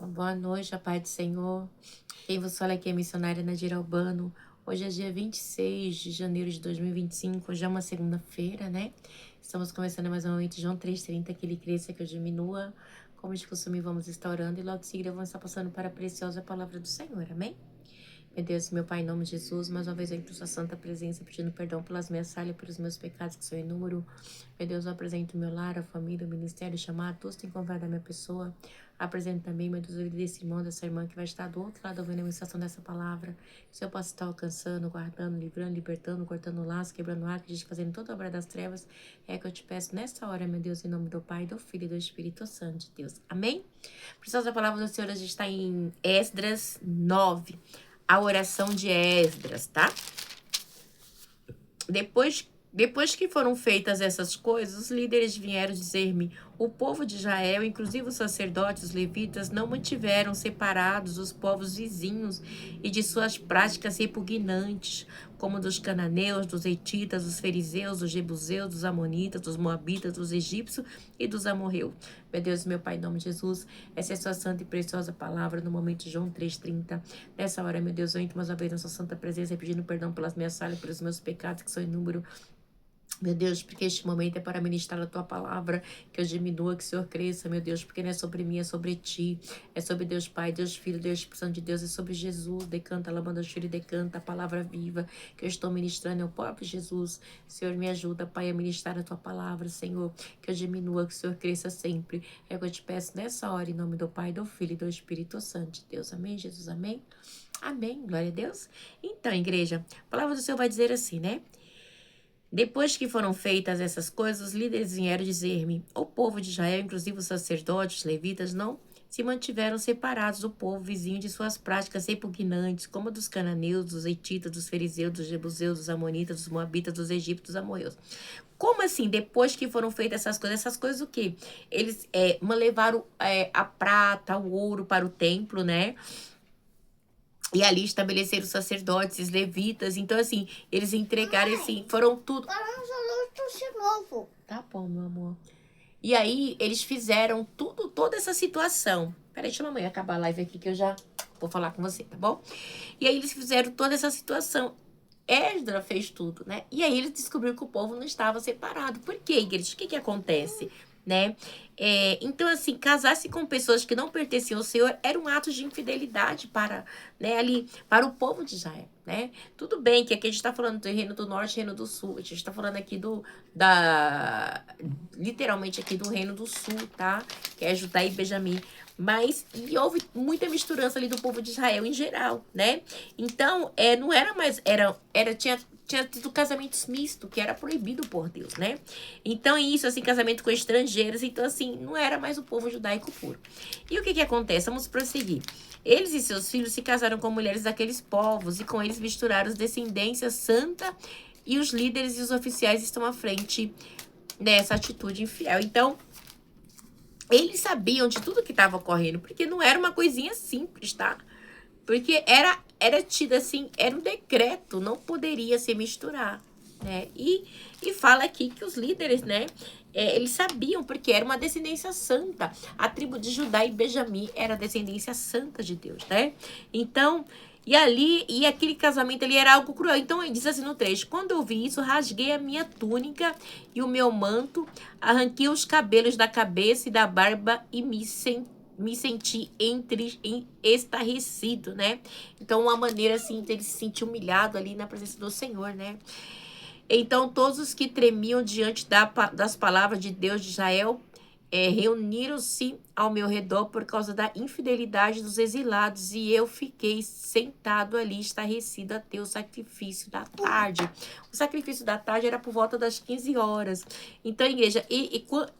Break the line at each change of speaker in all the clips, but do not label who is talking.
Boa noite, a paz do Senhor. Quem vos fala aqui é a missionária Nadira Albano. Hoje é dia 26 de janeiro de 2025, hoje é uma segunda-feira, né? Estamos começando mais um momento de João 3,30, que ele cresça, que eu diminua. Como de costume, vamos estar orando e logo em seguida vamos estar passando para a preciosa palavra do Senhor, amém? Meu Deus, meu Pai, em nome de Jesus, mais uma vez eu entro em sua santa presença, pedindo perdão pelas minhas falhas, pelos meus pecados que são inúmeros. Meu Deus, eu apresento o meu lar, a família, o ministério, o chamado, todos têm convidado a minha pessoa. Apresento também, meu Deus, a vida desse irmão, dessa irmã que vai estar do outro lado ouvindo a ministração dessa palavra. Se eu posso estar alcançando, guardando, livrando, libertando, cortando laços, quebrando arcos, fazendo toda a obra das trevas, é que eu te peço nesta hora, meu Deus, em nome do Pai, do Filho e do Espírito Santo de Deus. Amém? Preciosa palavra do Senhor, a gente está em Esdras 9. A oração de Esdras, tá? Depois que foram feitas essas coisas, os líderes vieram dizer-me: o povo de Israel, inclusive os sacerdotes, os levitas, não mantiveram separados os povos vizinhos e de suas práticas repugnantes, como dos cananeus, dos hetitas, dos fariseus, dos jebuseus, dos amonitas, dos moabitas, dos egípcios e dos amorreus. Meu Deus, meu Pai, em nome de Jesus, essa é a sua santa e preciosa palavra no momento de João 3,30. Nessa hora, meu Deus, eu entro mais uma vez na sua santa presença, pedindo perdão pelas minhas falhas, pelos meus pecados, que são inúmeros. Meu Deus, porque este momento é para ministrar a tua palavra, que eu diminua, que o Senhor cresça, meu Deus, porque não é sobre mim, é sobre ti, é sobre Deus Pai, Deus Filho, Deus Espírito Santo de Deus, é sobre Jesus, decanta, lamanda, filho, decanta, a palavra viva, que eu estou ministrando, é o próprio Jesus. Senhor, me ajuda, Pai, a ministrar a tua palavra, Senhor, que eu diminua, que o Senhor cresça sempre, é o que eu te peço nessa hora, em nome do Pai, do Filho e do Espírito Santo de Deus, amém, Jesus, amém? Amém, glória a Deus. Então, igreja, a palavra do Senhor vai dizer assim, né? Depois que foram feitas essas coisas, os líderes vieram dizer-me: o povo de Israel, inclusive os sacerdotes, os levitas, não se mantiveram separados do povo vizinho de suas práticas repugnantes, como dos cananeus, dos hetitas, dos fariseus, dos jebuseus, dos amonitas, dos moabitas, dos egípcios, dos amorreus. Como assim? Depois que foram feitas essas coisas o quê? Eles levaram a prata, o ouro para o templo, né? E ali estabeleceram os sacerdotes, os levitas. Então, assim, eles entregaram, assim, foram tudo. De novo. Tá bom, meu amor. E aí, eles fizeram tudo, toda essa situação. Peraí, deixa a mamãe acabar a live aqui que eu já vou falar com você, tá bom? E aí, eles fizeram toda essa situação. Esdra fez tudo, né? E aí, eles descobriram que o povo não estava separado. Por quê, igreja? O que acontece? Né? Então, assim, casar-se com pessoas que não pertenciam ao Senhor era um ato de infidelidade para, né, ali, para o povo de Israel, né? Tudo bem que aqui a gente está falando do Reino do Norte e Reino do Sul, a gente está falando aqui literalmente aqui do Reino do Sul, tá? Que é Judá e Benjamim. Mas, e houve muita misturança ali do povo de Israel em geral, né? Então, não era mais, tinha tido casamentos mistos, que era proibido por Deus, né? Então, isso, assim, casamento com estrangeiros, então, assim, não era mais o povo judaico puro. E o que acontece? Vamos prosseguir. Eles e seus filhos se casaram com mulheres daqueles povos, e com eles misturaram as descendências santa, e os líderes e os oficiais estão à frente dessa atitude infiel. Então, eles sabiam de tudo que estava ocorrendo, porque não era uma coisinha simples, tá? Porque era tido assim, era um decreto, não poderia se misturar, né? E fala aqui que os líderes, né, eles sabiam, porque era uma descendência santa. A tribo de Judá e Benjamim era a descendência santa de Deus, né? Então, e aquele casamento ali era algo cruel. Então, ele diz assim no 3: quando eu vi isso, rasguei a minha túnica e o meu manto, arranquei os cabelos da cabeça e da barba e me senti estarrecido, né? Então, uma maneira assim, de ele se sentir humilhado ali na presença do Senhor, né? Então, todos os que tremiam diante das palavras de Deus de Israel reuniram-se ao meu redor por causa da infidelidade dos exilados, e eu fiquei sentado ali, estarrecido, até o sacrifício da tarde. O sacrifício da tarde era por volta das 15 horas. Então, igreja,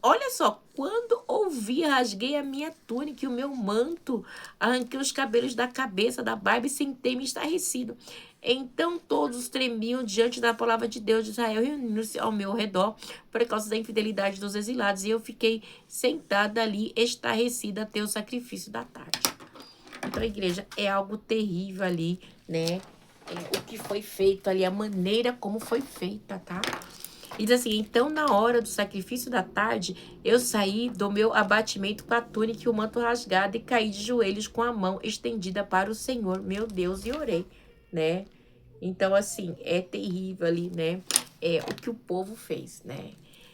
olha só, quando ouvi, rasguei a minha túnica e o meu manto, arranquei os cabelos da cabeça, da barba e sentei-me estarrecido. Então todos tremiam diante da palavra de Deus de Israel, reunindo-se ao meu redor por causa da infidelidade dos exilados, e eu fiquei sentada ali, estarrecida até o sacrifício da tarde. Então, igreja, é algo terrível ali, né? O que foi feito ali, a maneira como foi feita, tá? E diz assim, então na hora do sacrifício da tarde, eu saí do meu abatimento com a túnica e o manto rasgado e caí de joelhos com a mão estendida para o Senhor, meu Deus, e orei, né? Então, assim, é terrível ali, né? É o que o povo fez, né?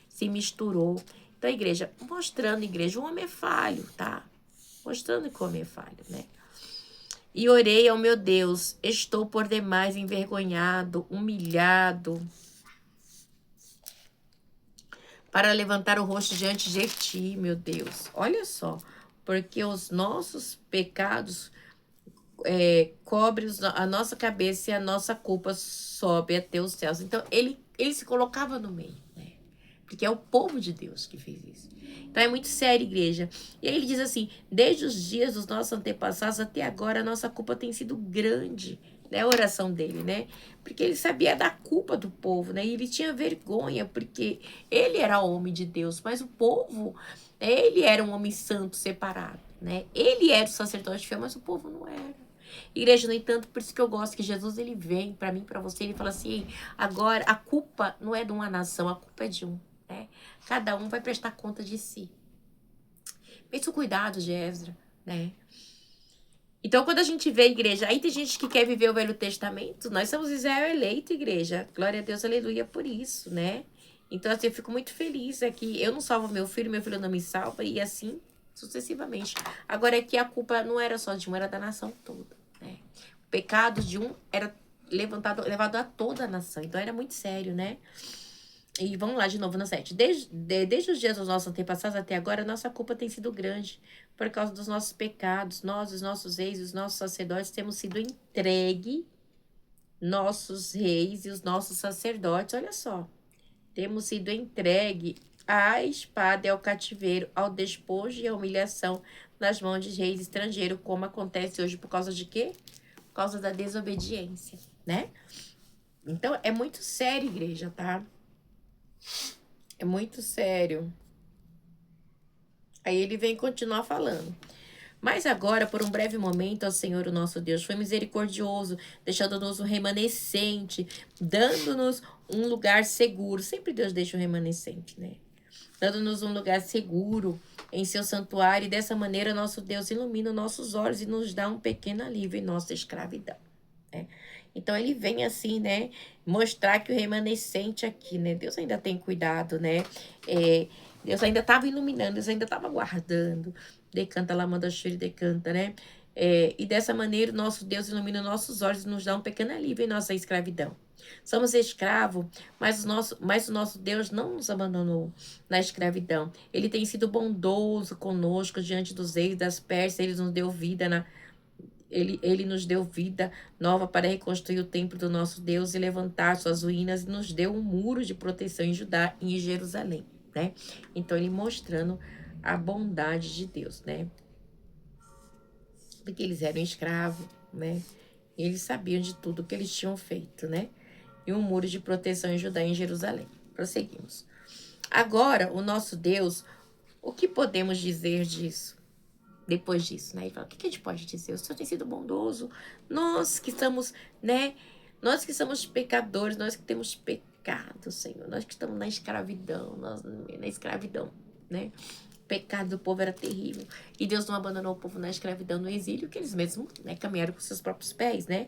Se misturou. Então, a igreja, mostrando, igreja, o homem é falho, tá? Mostrando que o homem é falho, né? E orei ao meu Deus, estou por demais envergonhado, humilhado, para levantar o rosto diante de ti, meu Deus. Olha só, porque os nossos pecados cobrem a nossa cabeça e a nossa culpa sobe até os céus. Então, ele se colocava no meio, né? Porque é o povo de Deus que fez isso. Então, é muito sério, igreja. E aí ele diz assim, desde os dias dos nossos antepassados até agora, a nossa culpa tem sido grande. Né, a oração dele, né? Porque ele sabia da culpa do povo, né? E ele tinha vergonha, porque ele era homem de Deus, mas o povo, ele era um homem santo, separado, né? Ele era o sacerdote fiel, mas o povo não era. Igreja, no entanto, por isso que eu gosto que Jesus, ele vem para mim, para você, ele fala assim, agora a culpa não é de uma nação, a culpa é de um, né? Cada um vai prestar conta de si. Pense o cuidado de Esdra, né? Então, quando a gente vê a igreja, aí tem gente que quer viver o Velho Testamento, nós somos Israel eleito, igreja. Glória a Deus, aleluia, por isso, né? Então, assim, eu fico muito feliz aqui. Eu não salvo meu filho não me salva, e assim sucessivamente. Agora, é que a culpa não era só de um, era da nação toda, né? O pecado de um era levado a toda a nação. Então, era muito sério, né? E vamos lá de novo no 7. Desde os dias dos nossos antepassados até agora, nossa culpa tem sido grande por causa dos nossos pecados. Nós, os nossos reis, os nossos sacerdotes, temos sido entregue, nossos reis e os nossos sacerdotes, olha só, temos sido entregue à espada e ao cativeiro, ao despojo e à humilhação nas mãos de reis estrangeiros, como acontece hoje por causa de quê? Por causa da desobediência, né? Então, é muito sério, igreja, tá? É muito sério. Aí ele vem continuar falando. Mas agora, por um breve momento, ao Senhor, o nosso Deus, foi misericordioso, deixando-nos um remanescente, dando-nos um lugar seguro. Sempre Deus deixa um remanescente, né? Dando-nos um lugar seguro em seu santuário. E dessa maneira, nosso Deus ilumina nossos olhos e nos dá um pequeno alívio em nossa escravidão, né? Então, ele vem assim, né? Mostrar que o remanescente aqui, né? Deus ainda tem cuidado, né? Deus ainda estava iluminando, Deus ainda estava guardando. Decanta, lá manda filho, decanta, né? E dessa maneira, o nosso Deus ilumina nossos olhos e nos dá um pequeno alívio em nossa escravidão. Somos escravos, mas o nosso Deus não nos abandonou na escravidão. Ele tem sido bondoso conosco diante dos reis das Pérsias. Ele nos deu vida ele nos deu vida nova para reconstruir o templo do nosso Deus e levantar suas ruínas, e nos deu um muro de proteção em Judá e em Jerusalém, né? Então, ele mostrando a bondade de Deus, né? Porque eles eram escravos, né? E eles sabiam de tudo que eles tinham feito, né? E um muro de proteção em Judá e em Jerusalém. Prosseguimos. Agora, o nosso Deus, o que podemos dizer disso? Depois disso, né? Ele fala, o que a gente pode dizer? O Senhor tem sido bondoso. Nós que estamos, né? Nós que somos pecadores, nós que temos pecado, Senhor. Nós que estamos na escravidão, na escravidão, né? O pecado do povo era terrível. E Deus não abandonou o povo na escravidão, no exílio, que eles mesmos, né, caminharam com seus próprios pés, né?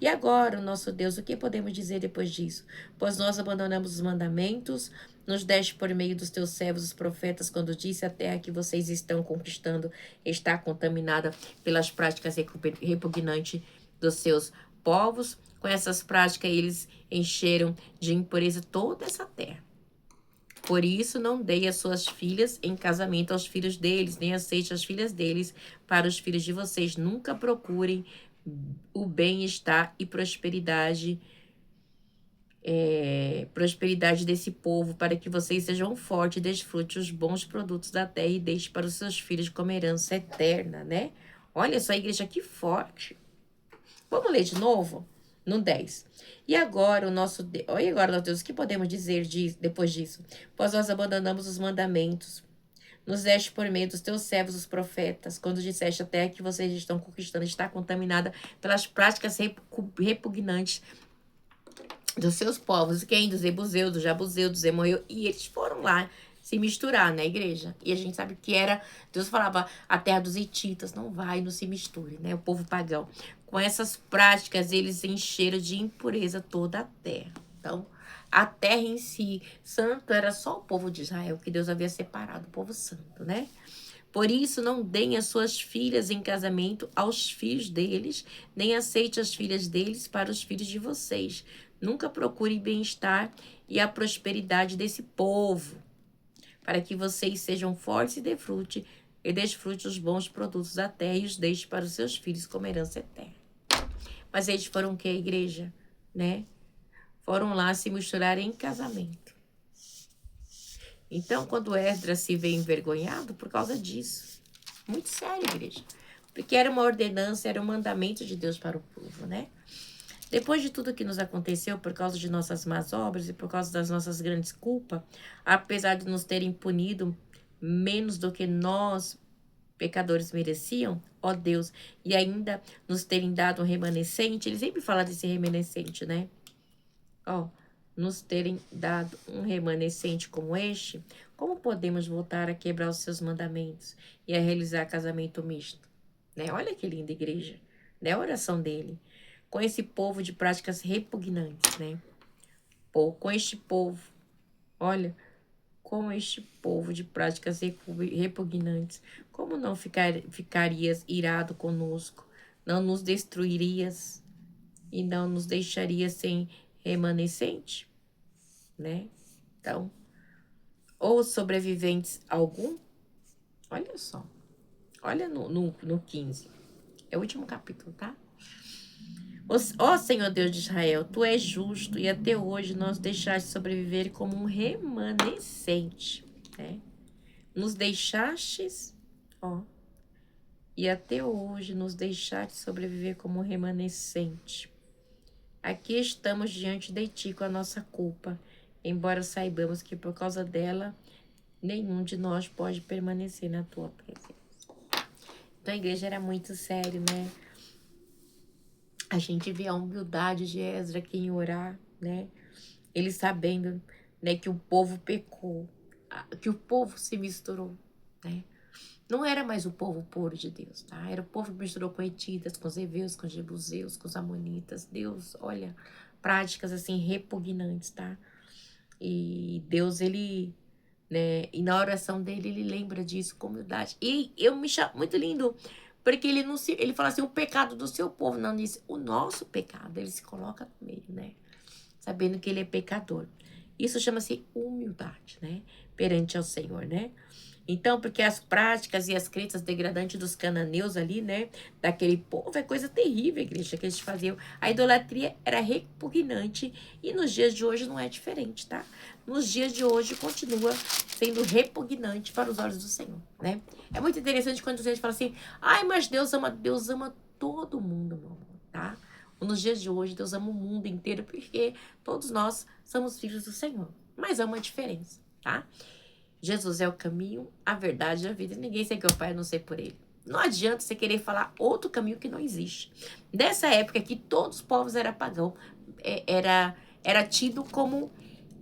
E agora, o nosso Deus, o que podemos dizer depois disso? Pois nós abandonamos os mandamentos, nos deste por meio dos teus servos, os profetas, quando disse a terra que vocês estão conquistando está contaminada pelas práticas repugnantes dos seus povos. Com essas práticas, eles encheram de impureza toda essa terra. Por isso, não dei as suas filhas em casamento aos filhos deles, nem aceite as filhas deles para os filhos de vocês. Nunca procurem o bem-estar e prosperidade desse povo, para que vocês sejam fortes e desfrute os bons produtos da terra e deixe para os seus filhos como herança eterna, né? Olha só, a igreja que forte. Vamos ler de novo? No 10. E agora, nosso Deus, o que podemos dizer depois disso? Pois nós abandonamos os mandamentos, nos deste por meio dos teus servos, os profetas, quando disseste a terra que vocês estão conquistando está contaminada pelas práticas repugnantes dos seus povos. Quem? Dos Ebuseus, dos Jabuseus, dos Emorreu. E eles foram lá se misturar na igreja. E a gente sabe que era... Deus falava, a terra dos hititas, não vai, não se misture, né? O povo pagão. Com essas práticas, eles encheram de impureza toda a terra. Então, a terra em si, santo, era só o povo de Israel, que Deus havia separado, o povo santo, né? Por isso, não deem as suas filhas em casamento aos filhos deles, nem aceite as filhas deles para os filhos de vocês. Nunca procure bem-estar e a prosperidade desse povo, para que vocês sejam fortes e desfrute os bons produtos da terra e os deixe para os seus filhos como herança eterna. Mas eles foram o que, a igreja? Né? Foram lá se misturar em casamento. Então, quando Esdras se vê envergonhado por causa disso, muito sério, igreja, porque era uma ordenança, era um mandamento de Deus para o povo, né? Depois de tudo que nos aconteceu por causa de nossas más obras e por causa das nossas grandes culpas, apesar de nos terem punido menos do que nós, pecadores, mereciam, ó Deus, e ainda nos terem dado um remanescente, ele sempre fala desse remanescente, né? Ó, nos terem dado um remanescente como este, como podemos voltar a quebrar os seus mandamentos e a realizar casamento misto? Né? Olha que linda igreja, né? A oração dele. Com esse povo de práticas repugnantes, né? Com este povo, olha, com este povo de práticas repugnantes, como não ficarias irado conosco? Não nos destruirias e não nos deixarias sem remanescente? Né? Então, ou sobreviventes algum? Olha só. Olha no 15. É o último capítulo, tá? Ó Senhor Deus de Israel, Tu és justo e até hoje nós deixaste sobreviver como um remanescente, né? Nos deixastes, ó, e até hoje nos deixaste sobreviver como um remanescente. Aqui estamos diante de Ti com a nossa culpa, embora saibamos que por causa dela, nenhum de nós pode permanecer na Tua presença. Então a igreja era muito sério, né? A gente vê a humildade de Esdras aqui em orar, né? Ele sabendo, né, que o povo pecou, que o povo se misturou, né? Não era mais o povo puro de Deus, tá? Era o povo que misturou com hetitas, com os heveus, com os jebuseus, com os amonitas. Deus, olha, práticas assim repugnantes, tá? E Deus, ele, né? E na oração dele, ele lembra disso com humildade. E eu me chamo muito lindo, porque ele não se, ele fala assim, o pecado do seu povo, não diz o nosso pecado. Ele se coloca no meio, né? Sabendo que ele é pecador. Isso chama-se humildade, né? Perante ao Senhor, né? Então, porque as práticas e as crenças degradantes dos cananeus ali, né? Daquele povo é coisa terrível, igreja, que eles faziam. A idolatria era repugnante e nos dias de hoje não é diferente, tá? Nos dias de hoje continua sendo repugnante para os olhos do Senhor, né? É muito interessante quando a gente fala assim, ai, mas Deus ama todo mundo, meu amor, tá? Nos dias de hoje, Deus ama o mundo inteiro, porque todos nós somos filhos do Senhor. Mas há uma diferença, tá? Jesus é o caminho, a verdade e a vida. Ninguém segue o Pai a não ser por Ele. Não adianta você querer falar outro caminho que não existe. Nessa época que todos os povos eram pagãos, era tido como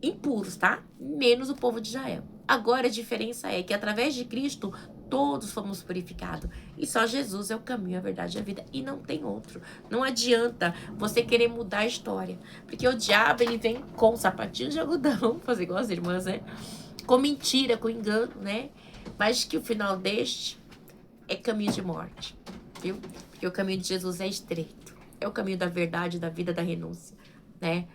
impuros, tá? Menos o povo de Israel. Agora a diferença é que através de Cristo todos fomos purificados. E só Jesus é o caminho, a verdade e a vida. E não tem outro. Não adianta você querer mudar a história. Porque o diabo, ele vem com sapatinho de algodão, fazer igual as irmãs, né? Com mentira, com engano, né? Mas que o final deste é caminho de morte, viu? Porque o caminho de Jesus é estreito. É o caminho da verdade, da vida, da renúncia, né?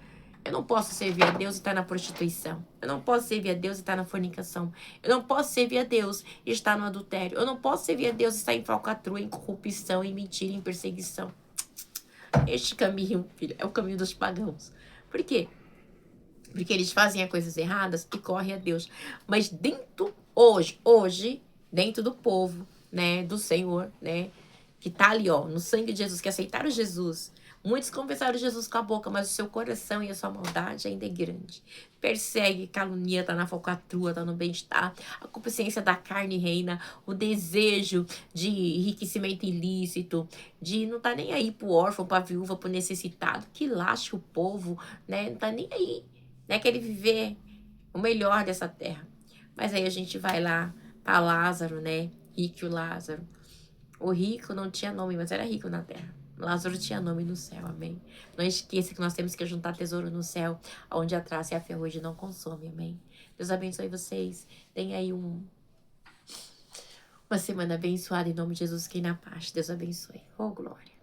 Eu não posso servir a Deus e estar na prostituição. Eu não posso servir a Deus e estar na fornicação. Eu não posso servir a Deus e estar no adultério. Eu não posso servir a Deus e estar em falcatrua, em corrupção, em mentira, em perseguição. Este caminho, filho, é o caminho dos pagãos. Por quê? Porque eles fazem as coisas erradas e correm a Deus. Mas dentro, hoje, dentro do povo, né, do Senhor, né, que tá ali, ó, no sangue de Jesus, que aceitaram Jesus, Muitos confessaram Jesus com a boca, mas o seu coração e a sua maldade ainda é grande. Persegue, calunia, tá na falcatrua, tá no bem-estar. A consciência da carne reina, o desejo de enriquecimento ilícito, de não tá nem aí pro órfão, pra viúva, pro necessitado, que lasca o povo, né? Não tá nem aí, né? Quer viver o melhor dessa terra. Mas aí a gente vai lá pra Lázaro, né? Rico Lázaro. O rico não tinha nome, mas era rico na terra. Lázaro tinha nome no céu, amém? Não esqueça que nós temos que juntar tesouro no céu, onde a traça e a ferrugem não consome, amém? Deus abençoe vocês. Tenha aí uma semana abençoada em nome de Jesus, que na paz. Deus abençoe. Oh, glória.